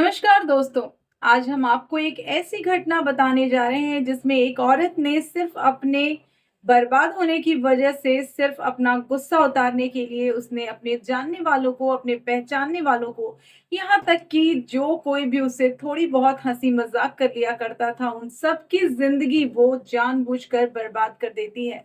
नमस्कार दोस्तों। आज हम आपको एक ऐसी घटना बताने जा रहे हैं जिसमें एक औरत ने सिर्फ अपने बर्बाद होने की वजह से सिर्फ अपना गुस्सा उतारने के लिए उसने अपने जानने वालों को, अपने पहचानने वालों को, यहाँ तक कि जो कोई भी उससे थोड़ी बहुत हंसी मजाक कर लिया करता था, उन सब की जिंदगी वो जानबूझकर बर्बाद कर देती है।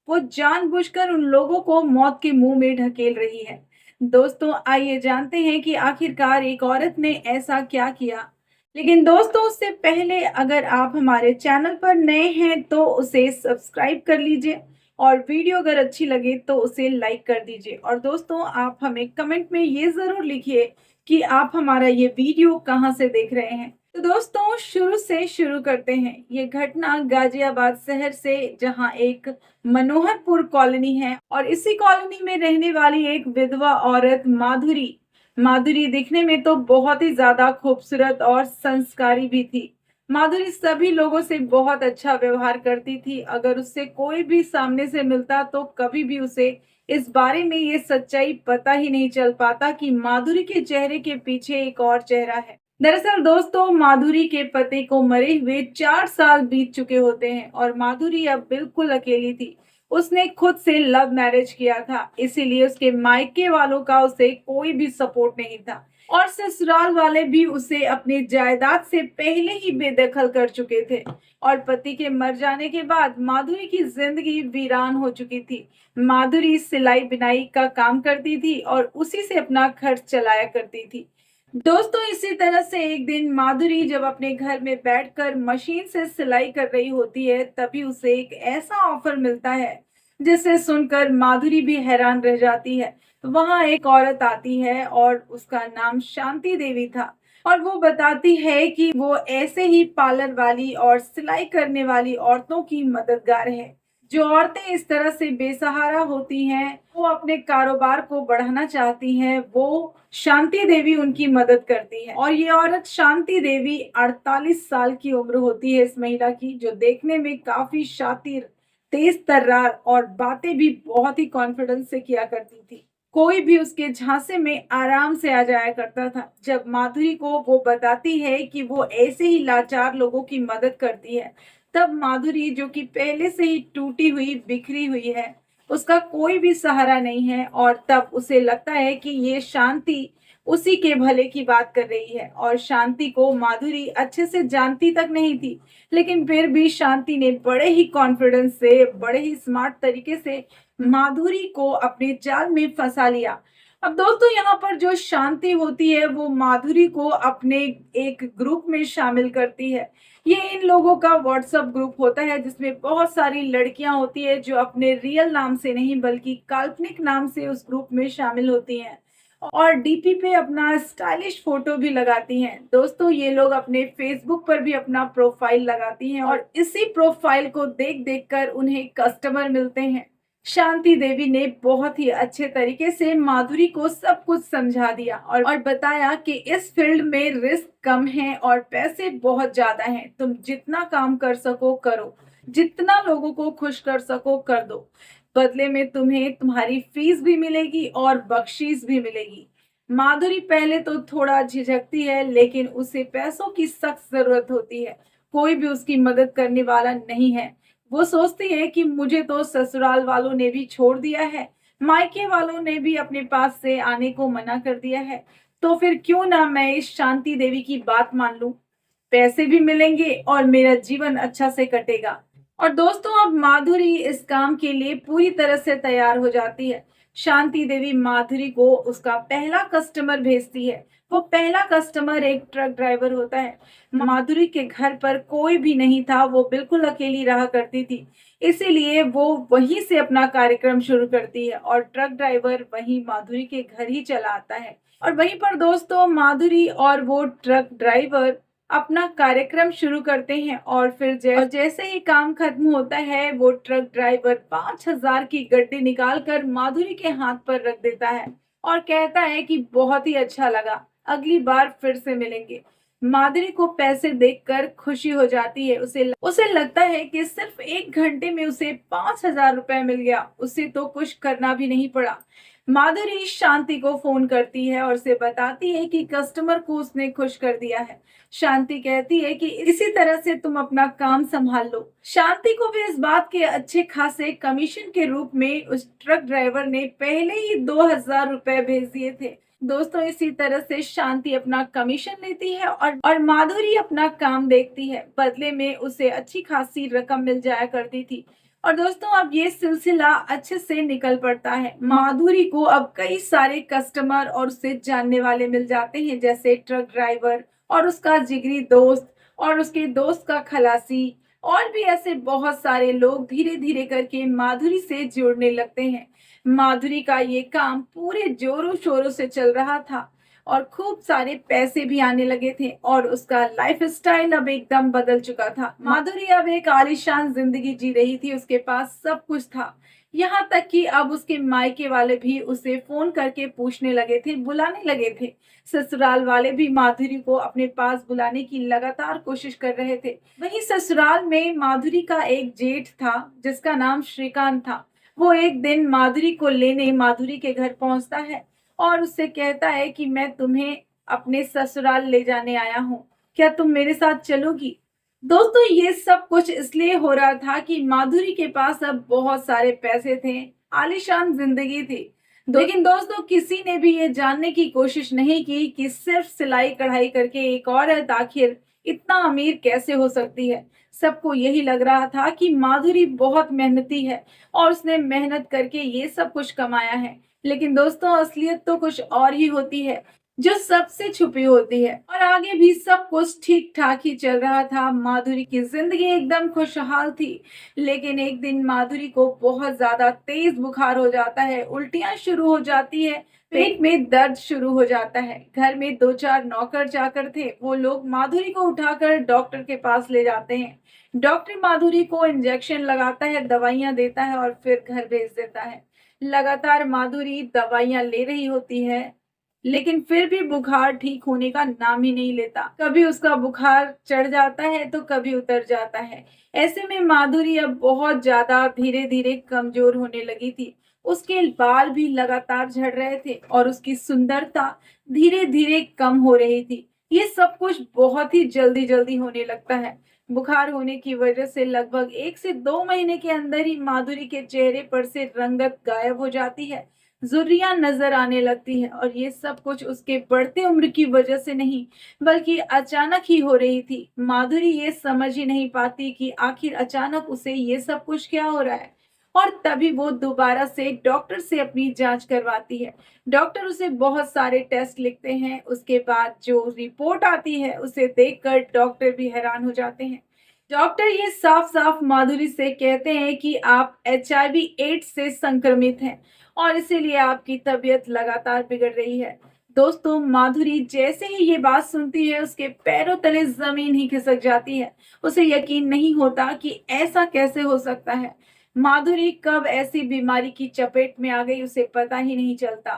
वो जानबूझकर उन लोगों को मौत के मुंह में ढकेल रही है। दोस्तों, आइए जानते हैं कि आखिरकार एक औरत ने ऐसा क्या किया। लेकिन दोस्तों, उससे पहले अगर आप हमारे चैनल पर नए हैं तो उसे सब्सक्राइब कर लीजिए और वीडियो अगर अच्छी लगे तो उसे लाइक कर दीजिए। और दोस्तों, आप हमें कमेंट में ये ज़रूर लिखिए कि आप हमारा ये वीडियो कहाँ से देख रहे हैं। तो दोस्तों, शुरू से शुरू करते हैं। ये घटना गाजियाबाद शहर से, जहाँ एक मनोहरपुर कॉलोनी है और इसी कॉलोनी में रहने वाली एक विधवा औरत माधुरी। माधुरी दिखने में तो बहुत ही ज्यादा खूबसूरत और संस्कारी भी थी। माधुरी सभी लोगों से बहुत अच्छा व्यवहार करती थी। अगर उससे कोई भी सामने से मिलता तो कभी भी उसे इस बारे में ये सच्चाई पता ही नहीं चल पाता कि माधुरी के चेहरे के पीछे एक और चेहरा है। दरअसल दोस्तों, माधुरी के पति को मरे हुए 4 साल बीत चुके होते हैं और माधुरी अब बिल्कुल अकेली थी। उसने खुद से लव मैरिज किया था, इसीलिए उसके मायके वालों का उसे कोई भी सपोर्ट नहीं था और ससुराल वाले भी उसे अपनी जायदाद से पहले ही बेदखल कर चुके थे। और पति के मर जाने के बाद माधुरी की जिंदगी वीरान हो चुकी थी। माधुरी सिलाई बिनाई का काम करती थी और उसी से अपना खर्च चलाया करती थी। दोस्तों, इसी तरह से एक दिन माधुरी जब अपने घर में बैठकर मशीन से सिलाई कर रही होती है, तभी उसे एक ऐसा ऑफर मिलता है जिसे सुनकर माधुरी भी हैरान रह जाती है। वहां एक औरत आती है और उसका नाम शांति देवी था और वो बताती है कि वो ऐसे ही पार्लर वाली और सिलाई करने वाली औरतों की मददगार है। जो औरतें इस तरह से बेसहारा होती हैं, वो अपने कारोबार को बढ़ाना चाहती हैं, वो शांति देवी उनकी मदद करती है। और ये औरत शांति देवी 48 साल की उम्र होती है इस महिला की, जो देखने में काफी शातिर, तेज तर्रार और बातें भी बहुत ही कॉन्फिडेंस से किया करती थी। कोई भी उसके झांसे में आराम से आ जाया करता था। जब माधुरी को वो बताती है कि वो ऐसे ही लाचार लोगों की मदद करती है, तब माधुरी, जो कि पहले से ही टूटी हुई, बिखरी हुई है, उसका कोई भी सहारा नहीं है, और तब उसे लगता है कि ये शांति उसी के भले की बात कर रही है। और शांति को माधुरी अच्छे से जानती तक नहीं थी, लेकिन फिर भी शांति ने बड़े ही कॉन्फिडेंस से, बड़े ही स्मार्ट तरीके से माधुरी को अपने जाल में फंसा लिया। अब दोस्तों, यहाँ पर जो शांति होती है वो माधुरी को अपने एक ग्रुप में शामिल करती है। ये इन लोगों का व्हाट्सएप ग्रुप होता है जिसमें बहुत सारी लड़कियां होती है जो अपने रियल नाम से नहीं बल्कि काल्पनिक नाम से उस ग्रुप में शामिल होती हैं और डीपी पे अपना स्टाइलिश फोटो भी लगाती हैं। दोस्तों, ये लोग अपने फेसबुक पर भी अपना प्रोफाइल लगाती हैं और इसी प्रोफाइल को देख देख कर उन्हें कस्टमर मिलते हैं। शांति देवी ने बहुत ही अच्छे तरीके से माधुरी को सब कुछ समझा दिया और बताया कि इस फील्ड में रिस्क कम है और पैसे बहुत ज्यादा हैं। तुम जितना काम कर सको करो, जितना लोगों को खुश कर सको कर दो। बदले में तुम्हें तुम्हारी फीस भी मिलेगी और बख्शीश भी मिलेगी। माधुरी पहले तो थोड़ा झिझकती है, लेकिन उसे पैसों की सख्त जरूरत होती है। कोई भी उसकी मदद करने वाला नहीं है। वो सोचती है कि मुझे तो ससुराल वालों ने भी छोड़ दिया है, मायके वालों ने भी अपने पास से आने को मना कर दिया है, तो फिर क्यों ना मैं इस शांति देवी की बात मान लूं। पैसे भी मिलेंगे और मेरा जीवन अच्छा से कटेगा। और दोस्तों, अब माधुरी इस काम के लिए पूरी तरह से तैयार हो जाती है। शांति देवी माधुरी को उसका पहला कस्टमर भेजती है। वो पहला कस्टमर एक ट्रक ड्राइवर होता है। माधुरी के घर पर कोई भी नहीं था, वो बिल्कुल अकेली रहा करती थी, इसीलिए वो वहीं से अपना कार्यक्रम शुरू करती है और ट्रक ड्राइवर वहीं माधुरी के घर ही चला आता है। और वहीं पर दोस्तों, माधुरी और वो ट्रक ड्राइवर अपना कार्यक्रम शुरू करते हैं और फिर जैसे ही काम खत्म होता है, वो ट्रक ड्राइवर 5,000 की गड्डी निकालकर माधुरी के हाथ पर रख देता है और कहता है कि बहुत ही अच्छा लगा, अगली बार फिर से मिलेंगे। माधुरी को पैसे देखकर खुशी हो जाती है। उसे लगता है कि सिर्फ 1 घंटे में उसे 5,000 रुपए मिल गया, उसे तो कुछ करना भी नहीं पड़ा। माधुरी शांति को फोन करती है और उसे बताती है कि कस्टमर को उसने खुश कर दिया है। शांति कहती है कि इसी तरह से तुम अपना काम संभाल लो। शांति को भी इस बात के अच्छे खासे कमीशन के रूप में उस ट्रक ड्राइवर ने पहले ही 2,000 रुपए भेज दिए थे। दोस्तों, इसी तरह से शांति अपना कमीशन लेती है और माधुरी अपना काम देखती है। बदले में उसे अच्छी खासी रकम मिल जाया करती थी। और दोस्तों, अब ये सिलसिला अच्छे से निकल पड़ता है। माधुरी को अब कई सारे कस्टमर और उससे जानने वाले मिल जाते हैं, जैसे ट्रक ड्राइवर और उसका जिगरी दोस्त और उसके दोस्त का खलासी और भी ऐसे बहुत सारे लोग धीरे धीरे करके माधुरी से जुड़ने लगते हैं। माधुरी का ये काम पूरे जोरों शोरों से चल रहा था और खूब सारे पैसे भी आने लगे थे और उसका लाइफ स्टाइल अब एकदम बदल चुका था। माधुरी अब एक आलीशान जिंदगी जी रही थी, उसके पास सब कुछ था। यहाँ तक कि अब उसके मायके वाले भी उसे फोन करके पूछने लगे थे, बुलाने लगे थे। ससुराल वाले भी माधुरी को अपने पास बुलाने की लगातार कोशिश कर रहे थे। वहीं ससुराल में माधुरी का एक जेठ था जिसका नाम श्रीकांत था। वो एक दिन माधुरी को लेने माधुरी के घर पहुंचता है और उससे कहता है कि मैं तुम्हें अपने ससुराल ले जाने आया हूँ, क्या तुम मेरे साथ चलोगी? दोस्तों, ये सब कुछ इसलिए हो रहा था कि माधुरी के पास अब बहुत सारे पैसे थे, आलीशान जिंदगी थी। लेकिन दोस्तों, किसी ने भी ये जानने की कोशिश नहीं की कि सिर्फ सिलाई कढ़ाई करके एक औरत आखिर इतना अमीर कैसे हो सकती है। सबको यही लग रहा था कि माधुरी बहुत मेहनती है और उसने मेहनत करके ये सब कुछ कमाया है। लेकिन दोस्तों, असलियत तो कुछ और ही होती है, जो सबसे छुपी होती है। और आगे भी सब कुछ ठीक ठाक ही चल रहा था। माधुरी की जिंदगी एकदम खुशहाल थी। लेकिन एक दिन माधुरी को बहुत ज्यादा तेज बुखार हो जाता है, उल्टियां शुरू हो जाती है, पेट में दर्द शुरू हो जाता है। घर में दो चार नौकर चाकर थे, वो लोग माधुरी को उठाकर डॉक्टर के पास ले जाते हैं। डॉक्टर माधुरी को इंजेक्शन लगाता है, दवाइयां देता है और फिर घर भेज देता है। लगातार माधुरी दवाइयां ले रही होती है, लेकिन फिर भी बुखार ठीक होने का नाम ही नहीं लेता। कभी उसका बुखार चढ़ जाता है तो कभी उतर जाता है। ऐसे में माधुरी अब बहुत ज्यादा धीरे धीरे कमजोर होने लगी थी। उसके बाल भी लगातार झड़ रहे थे और उसकी सुंदरता धीरे धीरे कम हो रही थी। ये सब कुछ बहुत ही जल्दी जल्दी होने लगता है। बुखार होने की वजह से लगभग 1 से 2 महीने के अंदर ही माधुरी के चेहरे पर से रंगत गायब हो जाती है, झुर्रियां नजर आने लगती है। और ये सब कुछ उसके बढ़ते उम्र की वजह से नहीं, बल्कि अचानक ही हो रही थी। माधुरी ये समझ ही नहीं पाती कि आखिर अचानक उसे ये सब कुछ क्या हो रहा है। और तभी वो दोबारा से डॉक्टर से अपनी जांच करवाती है। डॉक्टर उसे बहुत सारे टेस्ट लिखते हैं। उसके बाद जो रिपोर्ट आती है उसे देखकर डॉक्टर भी हैरान हो जाते हैं। डॉक्टर ये साफ साफ माधुरी से कहते हैं कि आप HIV एड्स से संक्रमित हैं और इसीलिए आपकी तबीयत लगातार बिगड़ रही है। दोस्तों, माधुरी जैसे ही ये बात सुनती है, उसके पैरों तले जमीन ही खिसक जाती है। उसे यकीन नहीं होता कि ऐसा कैसे हो सकता है। माधुरी कब ऐसी बीमारी की चपेट में आ गई, उसे पता ही नहीं चलता।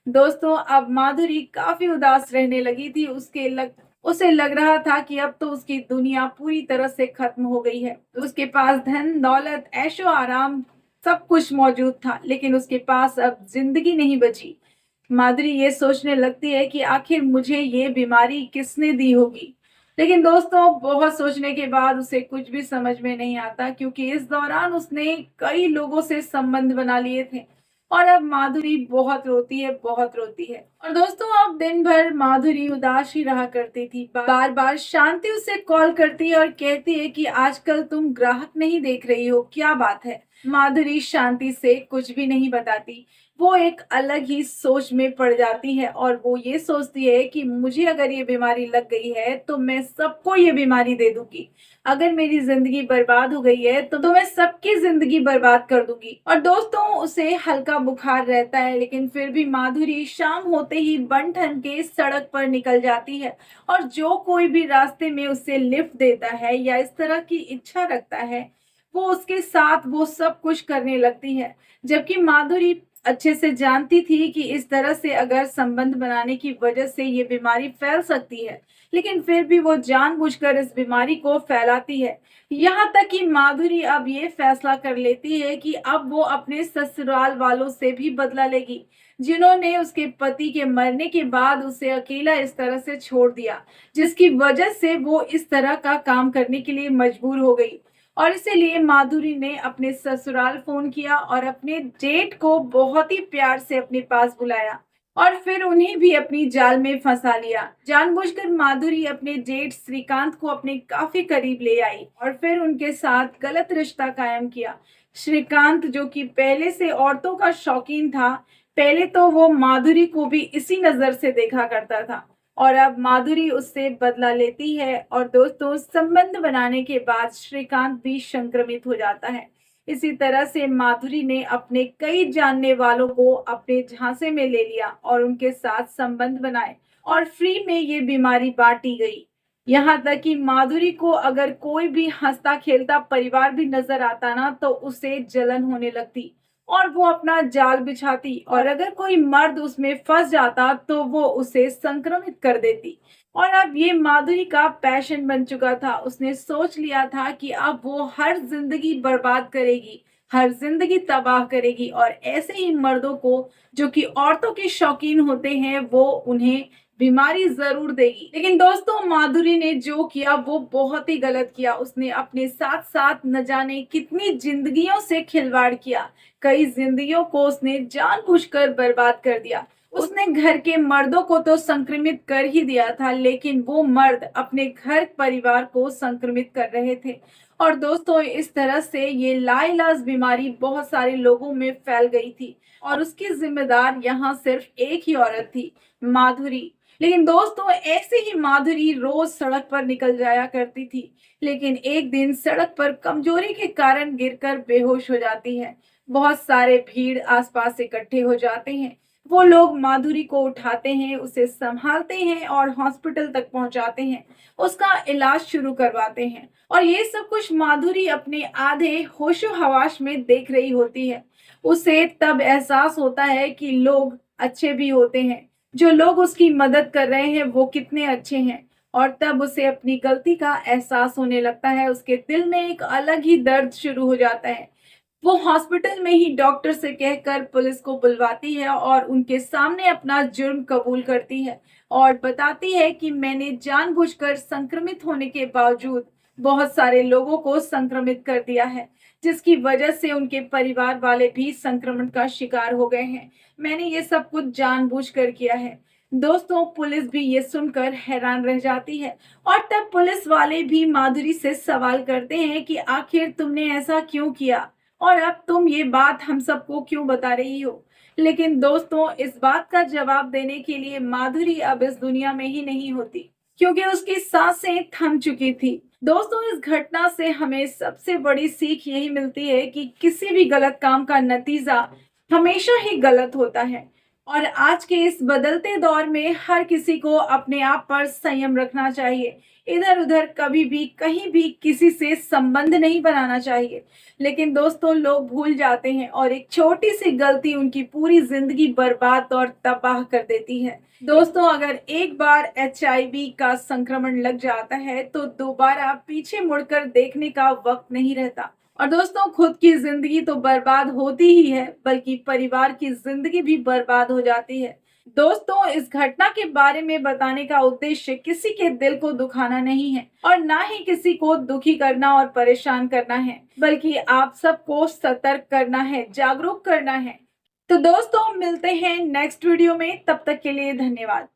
दोस्तों, अब माधुरी काफी उदास रहने लगी थी। उसे लग रहा था कि अब तो उसकी दुनिया पूरी तरह से खत्म हो गई है। उसके पास धन दौलत ऐशो आराम सब कुछ मौजूद था, लेकिन उसके पास अब जिंदगी नहीं बची। माधुरी ये सोचने लगती है कि आखिर मुझे ये बीमारी किसने दी होगी। लेकिन दोस्तों, बहुत सोचने के बाद उसे कुछ भी समझ में नहीं आता, क्योंकि इस दौरान उसने कई लोगों से संबंध बना लिए थे। और अब माधुरी बहुत रोती है, बहुत रोती है। और दोस्तों, अब दिन भर माधुरी उदास ही रहा करती थी। बार बार शांति उसे कॉल करती है और कहती है कि आजकल तुम ग्राहक नहीं देख रही हो, क्या बात है? माधुरी शांति से कुछ भी नहीं बताती। वो एक अलग ही सोच में पड़ जाती है और वो ये सोचती है कि मुझे अगर ये बीमारी लग गई है तो मैं सबको ये बीमारी दे दूंगी। अगर मेरी जिंदगी बर्बाद हो गई है तो मैं सबकी जिंदगी बर्बाद कर दूंगी। और दोस्तों, उसे हल्का बुखार रहता है, लेकिन फिर भी माधुरी शाम होते ही बन ठन के सड़क पर निकल जाती है। और जो कोई भी रास्ते में उसे लिफ्ट देता है या इस तरह की इच्छा रखता है, वो उसके साथ वो सब कुछ करने लगती है। जबकि माधुरी अच्छे से जानती थी कि इस तरह से अगर संबंध बनाने की वजह से ये बीमारी फैल सकती है, लेकिन फिर भी वो जानबूझकर इस बीमारी को फैलाती है। यहाँ तक कि माधुरी अब ये फैसला कर लेती है कि अब वो अपने ससुराल वालों से भी बदला लेगी। जिन्होंने उसके पति के मरने के बाद उसे अकेला इस तरह से छोड़ दिया, जिसकी वजह से वो इस तरह का काम करने के लिए मजबूर हो गई। और इसीलिए माधुरी ने अपने ससुराल फ़ोन किया और अपने जेठ को बहुत ही प्यार से अपने पास बुलाया और फिर उन्हें भी अपनी जाल में फंसा लिया। जानबूझकर माधुरी अपने जेठ श्रीकांत को अपने काफ़ी करीब ले आई और फिर उनके साथ गलत रिश्ता कायम किया। श्रीकांत, जो कि पहले से औरतों का शौकीन था, पहले तो वो माधुरी को भी इसी नज़र से देखा करता था और अब माधुरी उससे बदला लेती है और दोस्तों, संबंध बनाने के बाद श्रीकांत भी संक्रमित हो जाता है। इसी तरह से माधुरी ने अपने कई जानने वालों को अपने झांसे में ले लिया और उनके साथ संबंध बनाए और फ्री में ये बीमारी बांटी गई। यहाँ तक कि माधुरी को अगर कोई भी हंसता खेलता परिवार भी नजर आता ना, तो उसे जलन होने लगती और वो अपना जाल बिछाती और अगर कोई मर्द उसमें फंस जाता तो वो उसे संक्रमित कर देती। और अब ये माधुरी का पैशन बन चुका था। उसने सोच लिया था कि अब वो हर जिंदगी बर्बाद करेगी, हर जिंदगी तबाह करेगी और ऐसे ही मर्दों को, जो कि औरतों के शौकीन होते हैं, वो उन्हें बीमारी जरूर देगी। लेकिन दोस्तों, माधुरी ने जो किया वो बहुत ही गलत किया। उसने अपने साथ साथ न जाने कितनी जिंदगियों से खिलवाड़ किया। कई जिंदगियों को उसने जानबूझकर बर्बाद कर दिया। उसने घर के मर्दों को तो संक्रमित कर ही दिया था, लेकिन वो मर्द अपने घर परिवार को संक्रमित कर रहे थे। और दोस्तों, इस तरह से ये लाइलाज बीमारी बहुत सारे लोगों में फैल गई थी और उसकी जिम्मेदार यहाँ सिर्फ एक ही औरत थी, माधुरी। लेकिन दोस्तों, ऐसे ही माधुरी रोज सड़क पर निकल जाया करती थी, लेकिन एक दिन सड़क पर कमजोरी के कारण गिरकर बेहोश हो जाती है। बहुत सारे भीड़ आसपास इकट्ठे हो जाते हैं। वो लोग माधुरी को उठाते हैं, उसे संभालते हैं और हॉस्पिटल तक पहुंचाते हैं, उसका इलाज शुरू करवाते हैं। और ये सब कुछ माधुरी अपने आधे होशो हवास में देख रही होती है। उसे तब एहसास होता है कि लोग अच्छे भी होते हैं, जो लोग उसकी मदद कर रहे हैं वो कितने अच्छे हैं। और तब उसे अपनी गलती का एहसास होने लगता है। उसके दिल में एक अलग ही दर्द शुरू हो जाता है। वो हॉस्पिटल में ही डॉक्टर से कहकर पुलिस को बुलवाती है और उनके सामने अपना जुर्म कबूल करती है और बताती है कि मैंने जानबूझकर संक्रमित होने के बावजूद बहुत सारे लोगों को संक्रमित कर दिया है, जिसकी वजह से उनके परिवार वाले भी संक्रमण का शिकार हो गए हैं। मैंने ये सब कुछ जानबूझकर किया है। दोस्तों, पुलिस भी ये सुनकर हैरान रह जाती है और तब पुलिस वाले भी माधुरी से सवाल करते हैं कि आखिर तुमने ऐसा क्यों किया और अब तुम ये बात हम सबको क्यों बता रही हो। लेकिन दोस्तों, इस बात का जवाब देने के लिए माधुरी अब इस दुनिया में ही नहीं होती, क्योंकि उसकी सांसें थम चुकी थी। दोस्तों, इस घटना से हमें सबसे बड़ी सीख यही मिलती है कि किसी भी गलत काम का नतीजा हमेशा ही गलत होता है और आज के इस बदलते दौर में हर किसी को अपने आप पर संयम रखना चाहिए। इधर उधर कभी भी कहीं भी किसी से संबंध नहीं बनाना चाहिए। लेकिन दोस्तों, लोग भूल जाते हैं और एक छोटी सी गलती उनकी पूरी जिंदगी बर्बाद और तबाह कर देती है। दोस्तों, अगर एक बार HIV का संक्रमण लग जाता है तो दोबारा पीछे मुड़कर देखने का वक्त नहीं रहता। और दोस्तों, खुद की जिंदगी तो बर्बाद होती ही है, बल्कि परिवार की जिंदगी भी बर्बाद हो जाती है। दोस्तों, इस घटना के बारे में बताने का उद्देश्य किसी के दिल को दुखाना नहीं है और ना ही किसी को दुखी करना और परेशान करना है, बल्कि आप सबको सतर्क करना है, जागरूक करना है। तो दोस्तों, मिलते हैं नेक्स्ट वीडियो में। तब तक के लिए धन्यवाद।